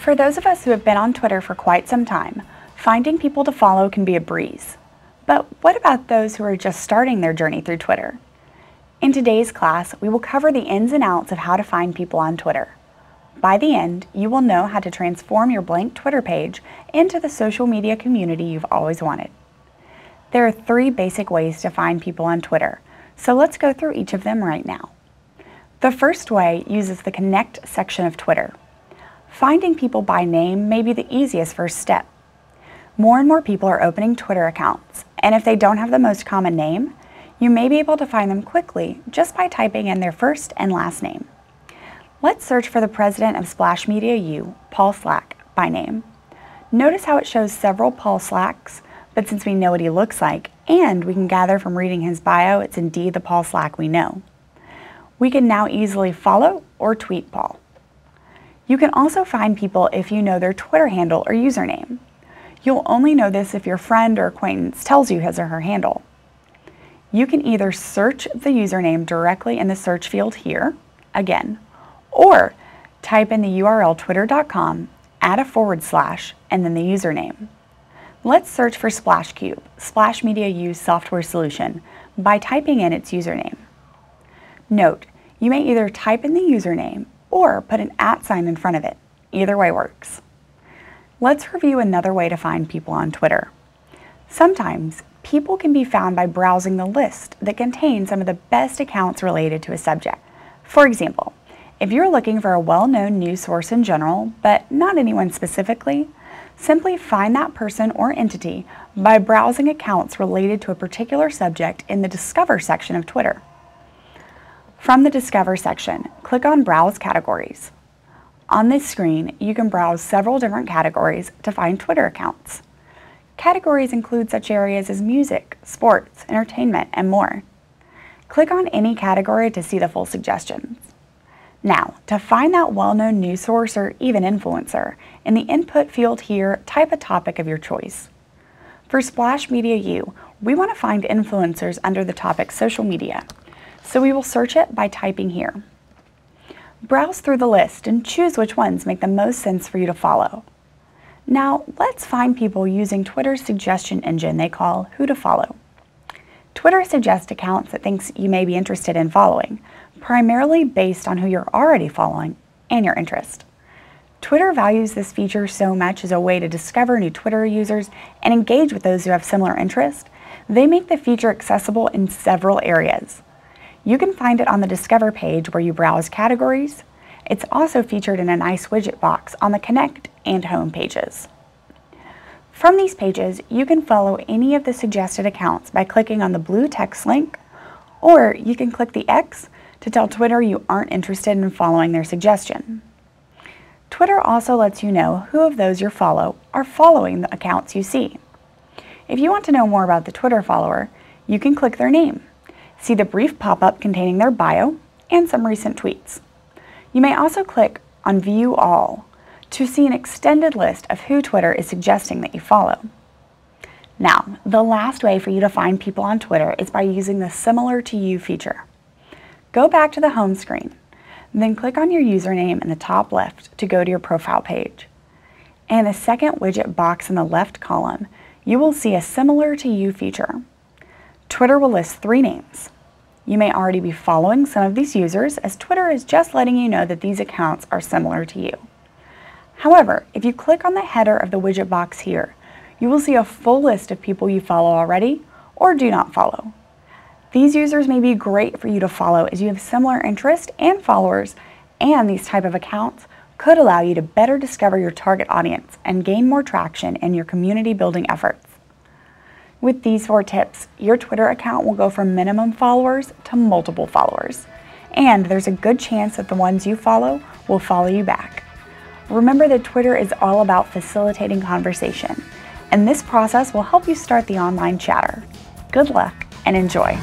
For those of us who have been on Twitter for quite some time, finding people to follow can be a breeze. But what about those who are just starting their journey through Twitter? In today's class, we will cover the ins and outs of how to find people on Twitter. By the end, you will know how to transform your blank Twitter page into the social media community you've always wanted. There are 3 basic ways to find people on Twitter, so let's go through each of them right now. The first way uses the Connect section of Twitter. Finding people by name may be the easiest first step. More and more people are opening Twitter accounts, and if they don't have the most common name, you may be able to find them quickly just by typing in their first and last name. Let's search for the president of Splash Media U, Paul Slack, by name. Notice how it shows several Paul Slacks, but since we know what he looks like, and we can gather from reading his bio it's indeed the Paul Slack we know. We can now easily follow or tweet Paul. You can also find people if you know their Twitter handle or username. You'll only know this if your friend or acquaintance tells you his or her handle. You can either search the username directly in the search field here, again, or type in the URL twitter.com, add a /, and then the username. Let's search for SplashCube, Splash Media U software solution, by typing in its username. Note, you may either type in the username or put an @ in front of it. Either way works. Let's review another way to find people on Twitter. Sometimes, people can be found by browsing the list that contains some of the best accounts related to a subject. For example, if you're looking for a well-known news source in general, but not anyone specifically, simply find that person or entity by browsing accounts related to a particular subject in the Discover section of Twitter. From the Discover section, click on Browse Categories. On this screen, you can browse several different categories to find Twitter accounts. Categories include such areas as music, sports, entertainment, and more. Click on any category to see the full suggestions. Now, to find that well-known news source or even influencer, in the input field here, type a topic of your choice. For Splash Media U, we want to find influencers under the topic social media, so we will search it by typing here. Browse through the list and choose which ones make the most sense for you to follow. Now, let's find people using Twitter's suggestion engine they call Who to Follow. Twitter suggests accounts it thinks you may be interested in following, primarily based on who you're already following and your interest. Twitter values this feature so much as a way to discover new Twitter users and engage with those who have similar interests, they make the feature accessible in several areas. You can find it on the Discover page where you browse categories. It's also featured in a nice widget box on the Connect and Home pages. From these pages, you can follow any of the suggested accounts by clicking on the blue text link, or you can click the X to tell Twitter you aren't interested in following their suggestion. Twitter also lets you know who of those you follow are following the accounts you see. If you want to know more about the Twitter follower, you can click their name, see the brief pop-up containing their bio, and some recent tweets. You may also click on View All to see an extended list of who Twitter is suggesting that you follow. Now, the last way for you to find people on Twitter is by using the Similar to You feature. Go back to the home screen, then click on your username in the top left to go to your profile page. In the second widget box in the left column, you will see a Similar to You feature. Twitter will list 3 names. You may already be following some of these users, as Twitter is just letting you know that these accounts are similar to you. However, if you click on the header of the widget box here, you will see a full list of people you follow already or do not follow. These users may be great for you to follow as you have similar interests and followers, and these type of accounts could allow you to better discover your target audience and gain more traction in your community building efforts. With these 4 tips, your Twitter account will go from minimum followers to multiple followers, and there's a good chance that the ones you follow will follow you back. Remember that Twitter is all about facilitating conversation, and this process will help you start the online chatter. Good luck and enjoy.